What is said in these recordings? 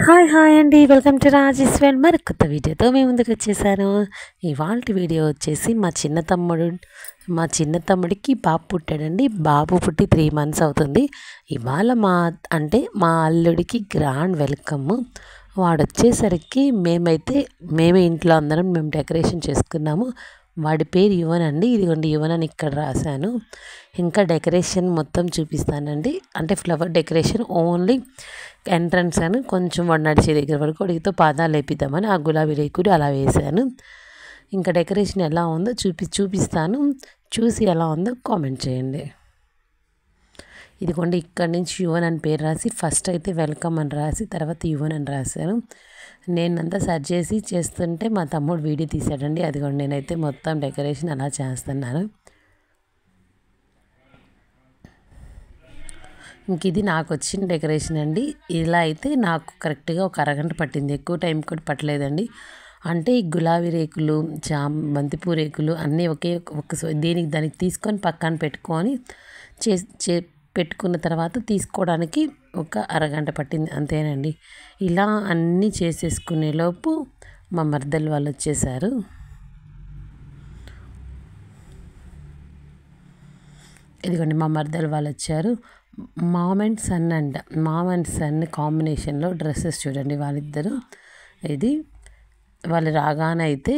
Hi అండి. Welcome to Rajeshwari మరి కొత్త వీడియోతో మేము ముందుకు వచ్చేసాను. ఇవాల్టి వీడియో వచ్చేసి మా చిన్న తమ్ముడికి బాబు పుట్టాడండి. బాబు పుట్టి 3 మంత్స్ అవుతుంది. ఇవాళ మా అల్లుడికి గ్రాండ్ వెల్కమ్. వాడొచ్చేసరికి మేమే ఇంట్లో అందరం మేము డెకరేషన్ చేసుకున్నాము. వాడి పేరు యువన్ అండి. ఇదిగోండి యువన్ అని ఇక్కడ రాశాను. ఇంకా డెకరేషన్ మొత్తం చూపిస్తానండి. అంటే ఫ్లవర్ డెకరేషన్ ఓన్లీ ఎంట్రన్స్ అని కొంచెం వాడు నడిచే దగ్గర వరకు వాడితో పాదాలు వేపిద్దామని ఆ గులాబీ రేకులు అలా వేశాను. ఇంకా డెకరేషన్ ఎలా ఉందో చూపిస్తాను. చూసి ఎలా ఉందో కామెంట్ చేయండి. ఇదిగోండి ఇక్కడ నుంచి యువన్ అని పేరు రాసి ఫస్ట్ అయితే వెల్కమ్ అని రాసి తర్వాత యువన్ అని రాశాను. నేనంతా సెర్చ్ చేస్తుంటే మా తమ్ముడు వీడియో తీసాడండి. అదిగోండి నేనైతే మొత్తం డెకరేషన్ అలా చేస్తున్నాను. ఇంక ఇది నాకు వచ్చిన డెకరేషన్ అండి. ఇలా అయితే నాకు కరెక్ట్గా ఒక అరగంట పట్టింది. ఎక్కువ టైం కూడా పట్టలేదండి. అంటే ఈ గులాబీ రేకులు బంతిపూ రేకులు అన్నీ దానికి తీసుకొని పక్కన పెట్టుకొని పెట్టుకున్న తర్వాత తీసుకోవడానికి ఒక అరగంట పట్టింది అంతేనండి. ఇలా అన్నీ చేసేసుకునే లోపు మా మరదలు వాళ్ళు వచ్చేసారు. ఇదిగోండి మా మరదలు వాళ్ళు వచ్చారు. మామ్ అండ్ సన్ కాంబినేషన్లో డ్రెస్సెస్ చూడండి వాళ్ళిద్దరు. ఇది వాళ్ళు రాగానే అయితే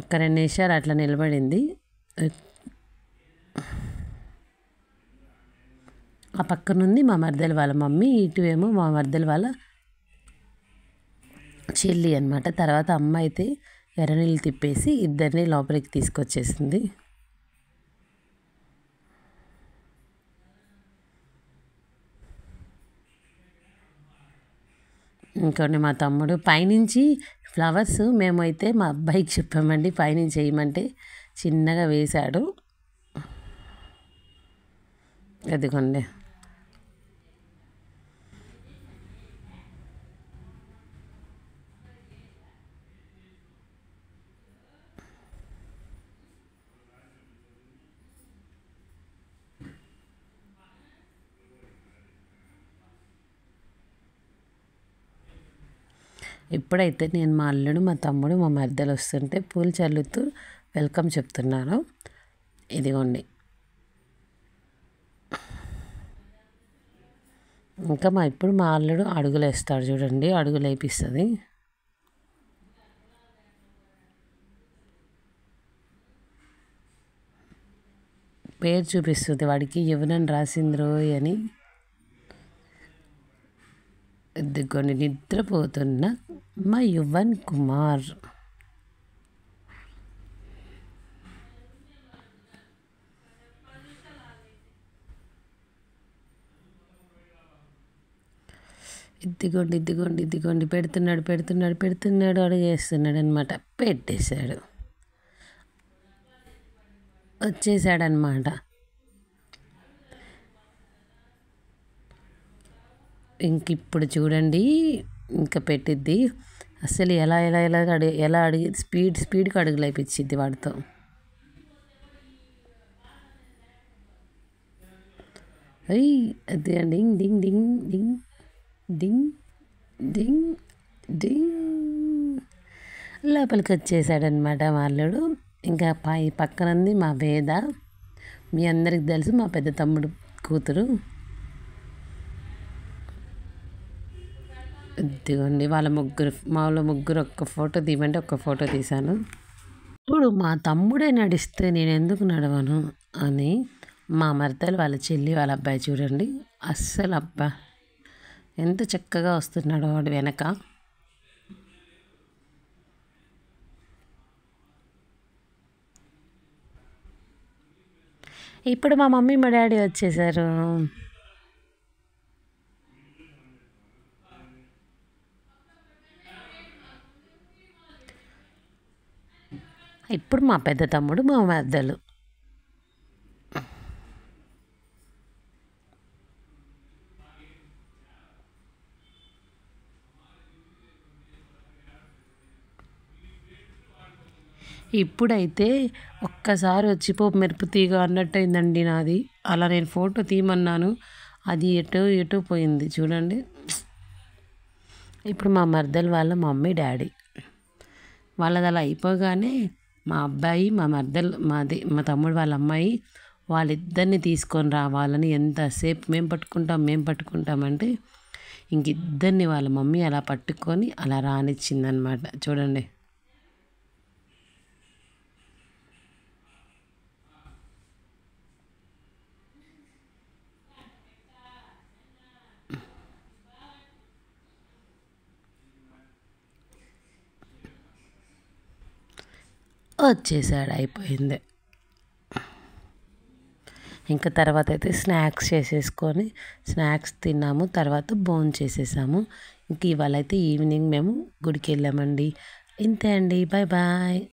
ఒక 2 నిమిషాలు అట్లా నిలబడింది. ఆ పక్కనుంది మా మరదలు వాళ్ళ మమ్మీ, ఇటువేమో మా మరదలు వాళ్ళ చెల్లి అనమాట. తర్వాత అమ్మ అయితే ఎర్రనీళ్ళు తిప్పేసి ఇద్దరిని లోపలికి తీసుకొచ్చేసింది. ఇంకోండి మా తమ్ముడు పైనుంచి ఫ్లవర్స్ మేమైతే మా అబ్బాయికి చెప్పామండి పైనుంచి వేయమంటే చిన్నగా వేశాడు. అదిగోండి ఇప్పుడైతే నేను మా అల్లుడు మా తమ్ముడు మా మరదలు వస్తుంటే పూలు చల్లుతూ వెల్కమ్ చెప్తున్నాను. ఇదిగోండి ఇంకా ఇప్పుడు మా అల్లుడు అడుగులు వేస్తాడు చూడండి. అడుగులు వేపిస్తుంది. పేరు చూపిస్తుంది వాడికి యువనని రాసింద్రో అని. ఇదిగోండి నిద్రపోతున్న మా యువన్ కుమార్. ఇదిగోండి పెడుతున్నాడు అడుగేస్తున్నాడు అనమాట. పెట్టేశాడు, వచ్చేసాడనమాట. ఇంక ఇప్పుడు చూడండి ఇంకా పెట్టిద్ది. అసలు ఎలా అడిగి స్పీడ్గా అడుగులు అయిపించిద్ది వాడితో. అది డింగ్ డింగ్ డింగ్ డింగ్ డింగ్ డింగ్ డింగ్ లోపలికి వచ్చేసాడనమాట వాళ్ళుడు. ఇంకా పక్కనంది మా వేద, మీ అందరికి తెలుసు మా పెద్ద తమ్ముడు కూతురు. ఇదిగోండి వాళ్ళ ముగ్గురు ఒక్క ఫోటో తీయమంటే ఒక్క ఫోటో తీశాను. ఇప్పుడు మా తమ్ముడే నడిస్తే నేను ఎందుకు నడవను అని మా మరదలు వాళ్ళ చెల్లి వాళ్ళ అబ్బాయి చూడండి. అస్సలు అబ్బా ఎంత చక్కగా వస్తున్నాడు వాడు వెనక. ఇప్పుడు మా మమ్మీ మా డాడీ వచ్చేసారు. ఇప్పుడు మా పెద్ద తమ్ముడు మా మరదలు. ఇప్పుడైతే ఒక్కసారి వచ్చిపో మెరుపు తీగ అన్నట్టయిందండి నాది. అలా నేను ఫోటో తీయమన్నాను, అది ఎటో పోయింది చూడండి. ఇప్పుడు మా మరదలు వాళ్ళ మమ్మీ డాడీ వాళ్ళది అలా అయిపోగానే మా అబ్బాయి మా మా తమ్ముడు వాళ్ళ అమ్మాయి వాళ్ళిద్దరిని తీసుకొని రావాలని ఎంతసేపు మేము పట్టుకుంటామంటే ఇంక ఇద్దరిని వాళ్ళ మమ్మీ అలా పట్టుకొని అలా రానిచ్చిందనమాట. చూడండి. వచ్చేసాడు, అయిపోయింది. ఇంకా తర్వాత అయితే స్నాక్స్ చేసేసుకొని స్నాక్స్ తిన్నాము. తర్వాత భోంచేసేసాము. ఇంక ఇవాళ అయితే ఈవినింగ్ మేము గుడికి వెళ్ళామండి. ఇంతే అండి. Bye bye.